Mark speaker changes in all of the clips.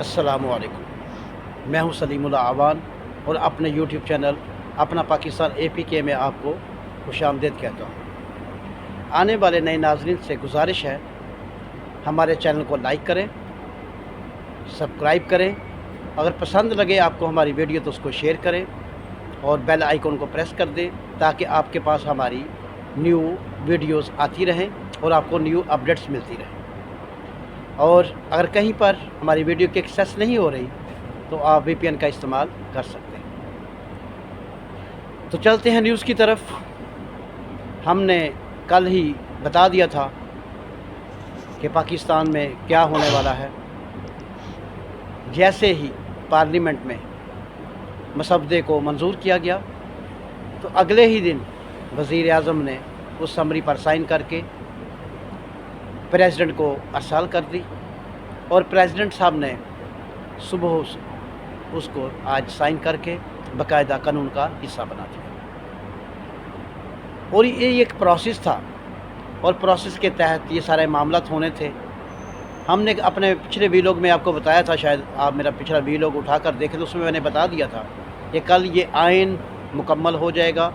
Speaker 1: अस्सलामुअलैकुम। मैं हूं सलीमुल्लाह आवान और अपने यूट्यूब चैनल अपना पाकिस्तान APK में आपको खुशामदीद कहता हूं। आने वाले नए नाज़रीन से गुजारिश है, हमारे चैनल को लाइक करें, सब्सक्राइब करें। अगर पसंद लगे आपको हमारी वीडियो तो उसको शेयर करें और बेल आइकन को प्रेस कर दें ताकि आपके पास हमारी न्यू वीडियोस आती रहें और आपको न्यू अपडेट्स मिलती रहें। और अगर कहीं पर हमारी वीडियो की एक्सेस नहीं हो रही तो आप VPN का इस्तेमाल कर सकते हैं। तो चलते हैं न्यूज़ की तरफ। हमने कल ही बता दिया था कि पाकिस्तान में क्या होने वाला है। जैसे ही पार्लियामेंट में मसवदे को मंजूर किया गया तो अगले ही दिन वज़ीर आज़म ने उस समरी पर साइन करके प्रेसिडेंट को अरसाल कर दी और प्रेसिडेंट साहब ने सुबह उसको आज साइन करके बाकायदा कानून का हिस्सा बना दिया। और ये एक प्रोसेस था और प्रोसेस के तहत ये सारे मामला होने थे। हमने अपने पिछले वीलॉग में आपको बताया था, शायद आप मेरा पिछला वीलॉग उठा कर देखें तो उसमें मैंने बता दिया था कि कल ये आइन मुकम्मल हो जाएगा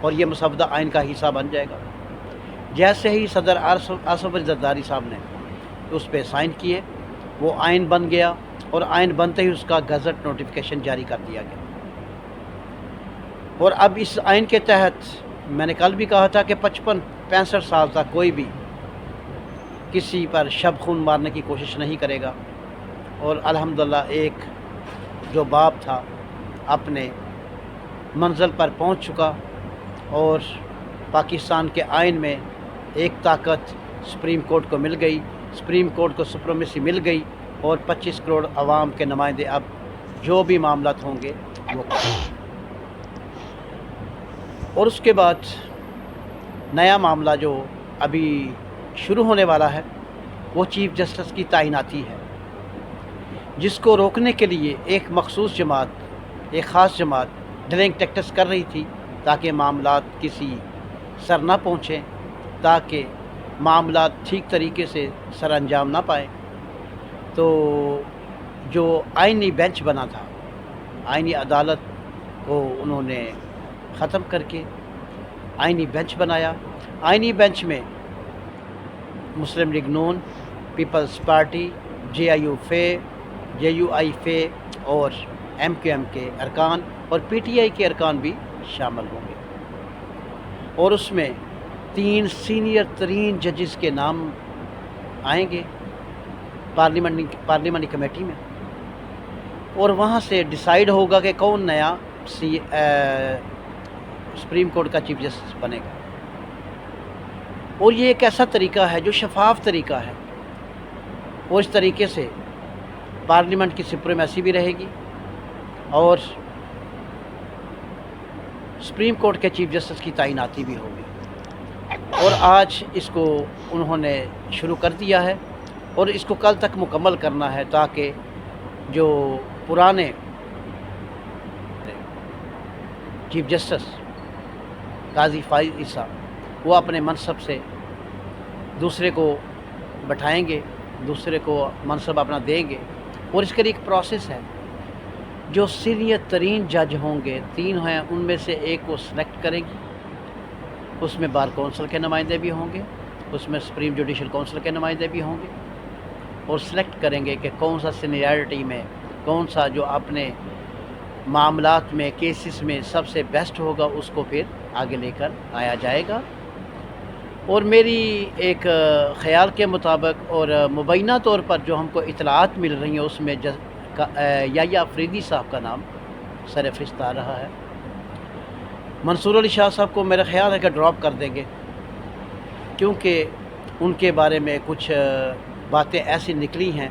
Speaker 1: और ये मसवदा आइन का हिस्सा बन जाएगा। जैसे ही सदर आसफ अली ज़रदारी साहब ने उस पर साइन किए वो आइन बन गया और आइन बनते ही उसका गज़ट नोटिफिकेशन जारी कर दिया गया। और अब इस आइन के तहत मैंने कल भी कहा था कि 55-65 साल तक कोई भी किसी पर शब खून मारने की कोशिश नहीं करेगा। और अल्हम्दुलिल्लाह एक जो बाप था अपने मंजिल पर पहुंच चुका और पाकिस्तान के आइन में एक ताकत सुप्रीम कोर्ट को मिल गई, सुप्रीम कोर्ट को सुप्रीमेसी मिल गई और 25 करोड़ आवाम के नुमाइंदे अब जो भी मामला होंगे वो करेंगे। और उसके बाद नया मामला जो अभी शुरू होने वाला है वो चीफ़ जस्टिस की तैनाती है, जिसको रोकने के लिए एक मखसूस जमात, एक ख़ास जमात डिलेइंग टैक्टिक्स कर रही थी ताकि मामलात किसी सर ना पहुँचें, ताकि मामला ठीक तरीके से सर अंजाम ना पाए। तो जो आइनी बेंच बना था, आइनी अदालत को उन्होंने ख़त्म करके आइनी बेंच बनाया। आइनी बेंच में मुस्लिम लीग नून, पीपल्स पार्टी, JIU फे, JUI फे और MQM के अरकान और PTI के अरकान भी शामिल होंगे। और उसमें 3 सीनियर तरीन जजेस के नाम आएंगे पार्लियामेंट्री कमेटी में और वहाँ से डिसाइड होगा कि कौन नया सुप्रीम कोर्ट का चीफ जस्टिस बनेगा। और ये एक ऐसा तरीका है जो शफाफ तरीका है और इस तरीके से पार्लियामेंट की सुप्रीमेसी भी रहेगी और सुप्रीम कोर्ट के चीफ जस्टिस की तैनाती भी होगी। और आज इसको उन्होंने शुरू कर दिया है और इसको कल तक मुकम्मल करना है ताकि जो पुराने चीफ जस्टिस काजी फाइज ईसा वो अपने मनसब से दूसरे को बैठाएंगे, दूसरे को मनसब अपना देंगे। और इसके लिए एक प्रोसेस है, जो सीनियर तरीन जज होंगे 3 हैं, उनमें से एक को सिलेक्ट करेंगी। उसमें बार कौंसिल के नुमाइंदे भी होंगे, उसमें सुप्रीम जुडिशल काउंसिल के नुमाइंदे भी होंगे और सिलेक्ट करेंगे कि कौन सा सीनियरिटी में, कौन सा जो अपने मामलात में, केसेस में सबसे बेस्ट होगा उसको फिर आगे लेकर आया जाएगा। और मेरी एक ख़याल के मुताबिक और मुबैना तौर पर जो हमको इतलात मिल रही हैं उसमें याह्या अफरीदी साहब का नाम सर फहरिस्त आ रहा है। मंसूर अली शाह साहब को मेरा ख़्याल है कि ड्रॉप कर देंगे, क्योंकि उनके बारे में कुछ बातें ऐसी निकली हैं,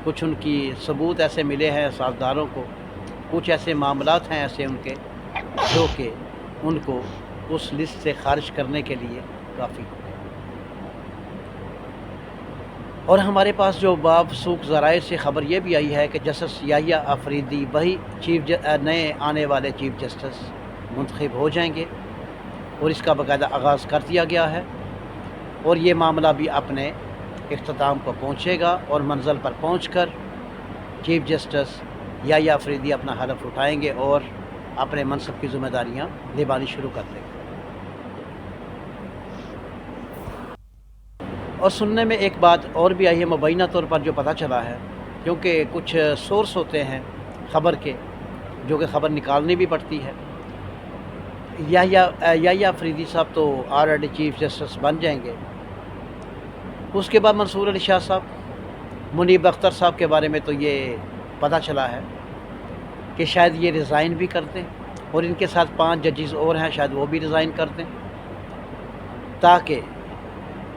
Speaker 1: कुछ उनकी सबूत ऐसे मिले हैं साझेदारों को, कुछ ऐसे मामलात हैं ऐसे उनके जो कि उनको उस लिस्ट से खारिज करने के लिए काफ़ी। और हमारे पास जो बावसूख ज़राए से ख़बर ये भी आई है कि जस्टिस याह्या अफरीदी वही नए आने वाले चीफ जस्टिस मुंतखब हो जाएंगे और इसका बाकायदा आगाज़ कर दिया गया है और ये मामला भी अपने इख्तिताम को पहुँचेगा और मंजिल पर पहुँचकर چیف جسٹس یحییٰ افریدی اپنا حلف اٹھائیں گے اور اپنے منصب کی ذمہ داریاں نبھانی شروع کر دیں گے۔ اور سننے میں ایک بات اور بھی آئی ہے مبینہ طور پر جو پتہ چلا ہے، کیونکہ کچھ سورس ہوتے ہیں خبر کے جو کہ خبر نکالنی بھی پڑتی ہے۔ یحییٰ افریدی صاحب تو آلریڈی چیف جسٹس بن جائیں گے، اس کے بعد منصور علی شاہ صاحب، منیب اختر صاحب کے بارے میں تو یہ پتہ چلا ہے کہ شاید یہ ریزائن بھی کر دیں، اور ان کے ساتھ 5 ججز اور ہیں، شاید وہ بھی ریزائن کر دیں، تاکہ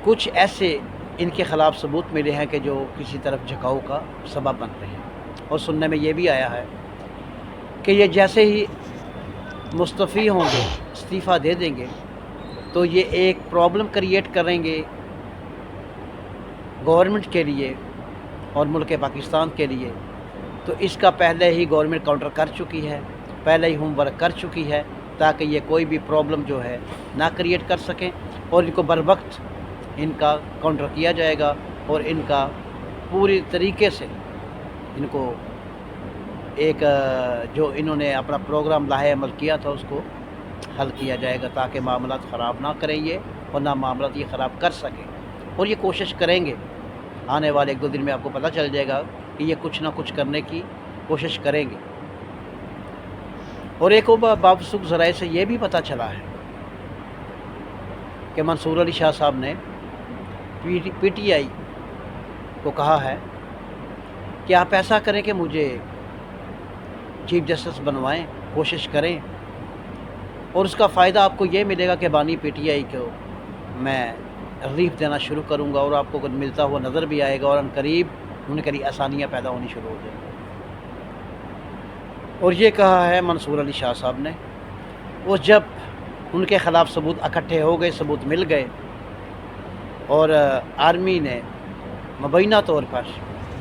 Speaker 1: کچھ ایسے ان کے خلاف ثبوت ملے ہیں کہ جو کسی طرف جھکاؤ کا سبب بنتے ہیں۔ اور سننے میں یہ بھی آیا ہے کہ یہ جیسے ہی مستعفی ہوں گے، استعفیٰ دے دیں گے، تو یہ ایک پرابلم کریٹ کریں گے گورنمنٹ کے لیے اور ملک پاکستان کے لیے۔ تو اس کا پہلے ہی گورنمنٹ کاؤنٹر کر چکی ہے، پہلے ہی ہوم ورک کر چکی ہے، تاکہ یہ کوئی بھی پرابلم جو ہے نہ کریٹ کر سکیں، اور ان کو بروقت ان کا کاؤنٹر کیا جائے گا، اور ان کا پوری طریقے سے ان کو ایک جو انہوں نے اپنا پروگرام لاہے عمل کیا تھا اس کو حل کیا جائے گا، تاکہ معاملات خراب نہ کریں یہ، اور نہ معاملات یہ خراب کر سکیں۔ اور یہ کوشش کریں گے، آنے والے 1-2 دن میں آپ کو پتہ چل جائے گا کہ یہ کچھ نہ کچھ کرنے کی کوشش کریں گے۔ اور ایک بابسک ذرائع سے یہ بھی پتہ چلا ہے کہ منصور علی شاہ صاحب نے پی ٹی آئی کو کہا ہے کہ آپ ایسا کریں کہ مجھے چیف جسٹس بنوائیں، کوشش کریں، اور اس کا فائدہ آپ کو یہ ملے گا کہ بانی پی ٹی آئی کو میں ریلیف دینا شروع کروں گا، اور آپ کو ملتا ہوا نظر بھی آئے گا، اور ان قریب ان کے لیے آسانیاں پیدا ہونی شروع ہو جائیں گی۔ اور یہ کہا ہے منصور علی شاہ صاحب نے، وہ جب ان کے خلاف ثبوت اکٹھے ہو گئے، ثبوت مل گئے، اور آرمی نے مبینہ طور پر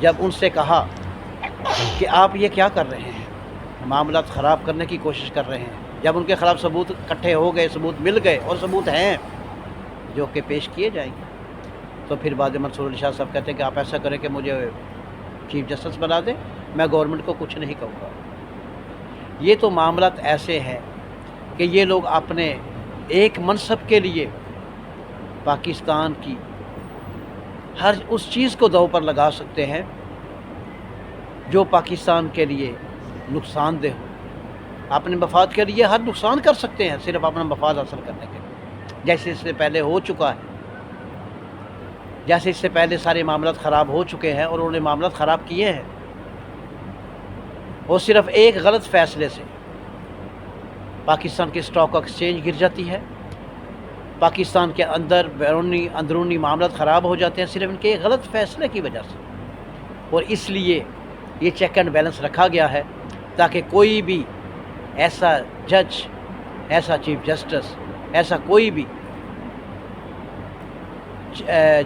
Speaker 1: جب ان سے کہا کہ آپ یہ کیا کر رہے ہیں، معاملات خراب کرنے کی کوشش کر رہے ہیں، جب ان کے خلاف ثبوت اکٹھے ہو گئے، ثبوت مل گئے، اور ثبوت ہیں جو کہ پیش کیے جائیں گے، تو پھر بعد منصور علی شاہ صاحب کہتے ہیں کہ آپ ایسا کریں کہ مجھے چیف جسٹس بنا دیں، میں گورنمنٹ کو کچھ نہیں کہوں گا۔ یہ تو معاملات ایسے ہیں کہ یہ لوگ اپنے ایک منصب کے لیے پاکستان کی ہر اس چیز کو داؤ پر لگا سکتے ہیں جو پاکستان کے لیے نقصان دہ ہو، اپنے مفاد کے لیے ہر نقصان کر سکتے ہیں صرف اپنا مفاد حاصل کرنے کے لیے، جیسے اس سے پہلے ہو چکا ہے، جیسے اس سے پہلے سارے معاملات خراب ہو چکے ہیں، اور انہوں نے معاملات خراب کیے ہیں، اور صرف ایک غلط فیصلے سے پاکستان کی اسٹاک ایکسچینج گر جاتی ہے، پاکستان کے اندر اندرونی معاملات خراب ہو جاتے ہیں صرف ان کے ایک غلط فیصلے کی وجہ سے۔ اور اس لیے یہ چیک اینڈ بیلنس رکھا گیا ہے، تاکہ کوئی بھی ایسا جج، ایسا چیف جسٹس، ایسا کوئی بھی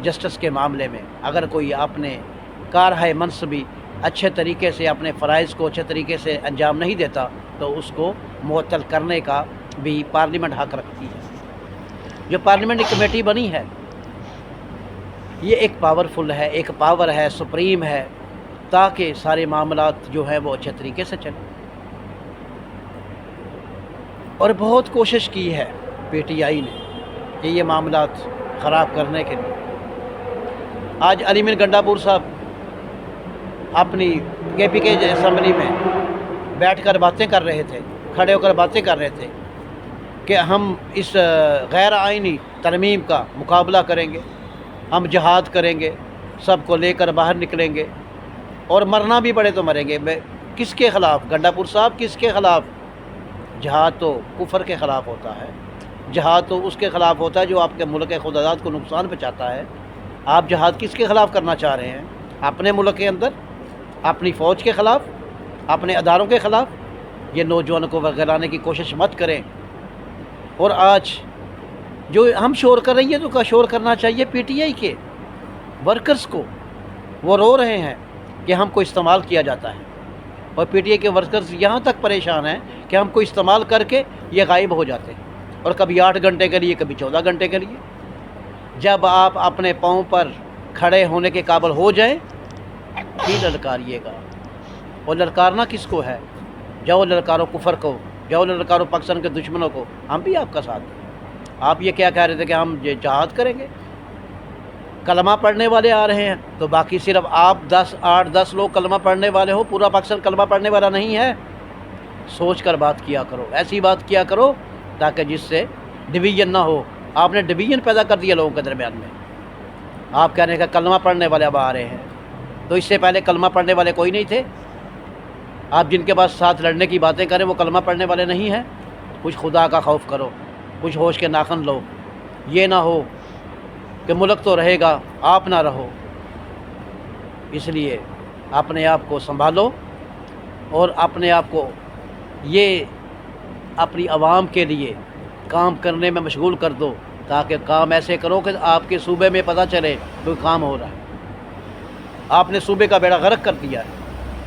Speaker 1: جسٹس کے معاملے میں اگر کوئی اپنے کارہائے منصبی اچھے طریقے سے اپنے فرائض کو اچھے طریقے سے انجام نہیں دیتا تو اس کو معطل کرنے کا بھی پارلیمنٹ حق رکھتی ہے۔ جو پارلیمنٹ کی کمیٹی بنی ہے یہ ایک پاورفل ہے، ایک پاور ہے، سپریم ہے، تاکہ سارے معاملات جو ہیں وہ اچھے طریقے سے چلیں۔ اور بہت کوشش کی ہے پی ٹی آئی نے کہ یہ معاملات خراب کرنے کے لیے۔ آج علی مین گنڈا پور صاحب اپنی کے پی کے اسمبلی میں بیٹھ کر باتیں کر رہے تھے، کھڑے ہو کر باتیں کر رہے تھے کہ ہم اس غیر آئینی ترمیم کا مقابلہ کریں گے، ہم جہاد کریں گے، سب کو لے کر باہر نکلیں گے، اور مرنا بھی پڑے تو مریں گے۔ کس کے خلاف؟ گنڈا پور صاحب کس کے خلاف؟ جہاد تو کفر کے خلاف ہوتا ہے، جہاد تو اس کے خلاف ہوتا ہے جو آپ کے ملک خود آزاد کو نقصان پہنچاتا ہے۔ آپ جہاد کس کے خلاف کرنا چاہ رہے ہیں؟ اپنے ملک کے اندر، اپنی فوج کے خلاف، اپنے اداروں کے خلاف؟ یہ نوجوانوں کو ورگلانے کی کوشش مت کریں۔ اور آج جو ہم شور کر رہی ہے تو کا شور کرنا چاہیے پی ٹی آئی کے ورکرز کو، وہ رو رہے ہیں کہ ہم کو استعمال کیا جاتا ہے، اور پی ٹی آئی کے ورکرز یہاں تک پریشان ہیں کہ ہم کو استعمال کر کے یہ غائب ہو جاتے ہیں، اور کبھی 8 گھنٹے کے لیے، کبھی 14 گھنٹے کے لیے۔ جب آپ اپنے پاؤں پر کھڑے ہونے کے قابل ہو جائیں پھر للکاریے گا، اور ललकारना किसको है, जाओ ललकारो कुफर को, जाओ ललकारो पाकिस्तान के दुश्मनों को, हम भी आपका साथ हैं। आप ये क्या कह रहे थे कि हम ये जहाद करेंगे, कलमा पढ़ने वाले आ रहे हैं तो बाकी सिर्फ आप 8-10 लोग कलमा पढ़ने वाले हो, पूरा पाकिस्तान कलमा पढ़ने वाला नहीं है। सोच कर बात किया करो, ऐसी बात किया करो ताकि जिससे डिवीज़न ना हो। आपने डिवीज़न पैदा कर दिया लोगों के दरमियान में। आप कह रहे हैं कि कलमा पढ़ने वाले अब आ रहे हैं, तो इससे पहले कलमा पढ़ने वाले कोई नहीं थे। आप जिनके पास साथ लड़ने की बातें करें वो कलमा पढ़ने वाले नहीं हैं। कुछ खुदा का खौफ करो, कुछ होश के नाखन लो। ये ना हो कि मुल्क तो रहेगा, आप ना रहो। इसलिए अपने आप को संभालो और अपने आप को ये अपनी आवाम के लिए काम करने में मशगूल कर दो, ताकि काम ऐसे करो कि आपके सूबे में पता चले कोई काम हो रहा है। आपने सूबे का बेड़ा गर्क कर दिया है,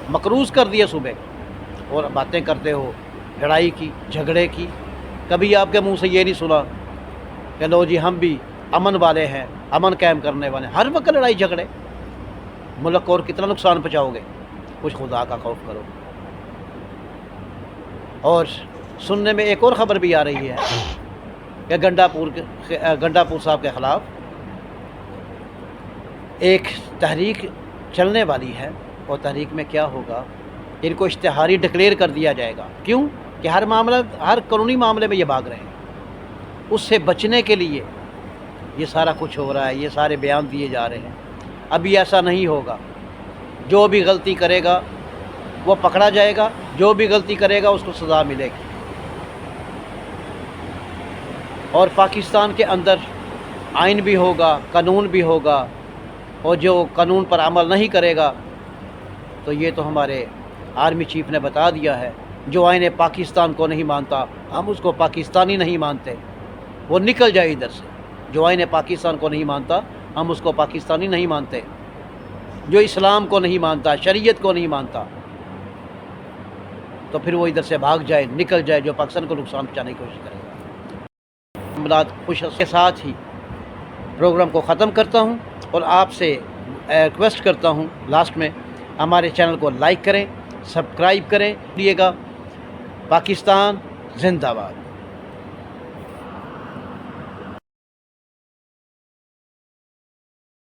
Speaker 1: मकरूज़ कर दिया सूबे का, और बातें करते हो लड़ाई की, झगड़े की। कभी आपके मुंह से ये नहीं सुना कि लो जी हम भी अमन वाले हैं, अमन कायम करने वाले हैं। हर वक्त लड़ाई झगड़े, मुल्क को और कितना नुकसान पहुँचाओगे। कुछ खुदा का खौफ करो। और सुनने में एक और ख़बर भी आ रही है कि गंडापुर साहब के ख़िलाफ़ एक तहरीक चलने वाली है, और तहरीक में क्या होगा, इनको इश्तिहारी डिक्लेयर कर दिया जाएगा। क्यों कि हर कानूनी मामले में ये भाग रहे हैं। उससे बचने के लिए ये सारा कुछ हो रहा है, ये सारे बयान दिए जा रहे हैं। अभी ऐसा नहीं होगा। जो भी गलती करेगा वो पकड़ा जाएगा, जो भी गलती करेगा उसको सज़ा मिलेगी। और पाकिस्तान के अंदर आइन भी होगा, कानून भी होगा, और जो कानून पर अमल नहीं करेगा तो ये तो हमारे आर्मी चीफ ने बता दिया है, जो आइन पाकिस्तान को नहीं मानता हम उसको पाकिस्तानी नहीं मानते, वो निकल जाए इधर से। जो आइन पाकिस्तान को नहीं मानता हम उसको पाकिस्तानी नहीं मानते। जो इस्लाम को नहीं मानता, शरीयत को नहीं मानता, तो फिर वो इधर से भाग जाए, निकल जाए, जो पाकिस्तान को नुकसान पहुँचाने की कोशिश करेगा। मिलाद खुश के साथ ही प्रोग्राम को ख़त्म करता हूँ और आपसे रिक्वेस्ट करता हूँ लास्ट में हमारे चैनल को लाइक करें, सब्सक्राइब करें। दिएगा। पाकिस्तान जिंदाबाद।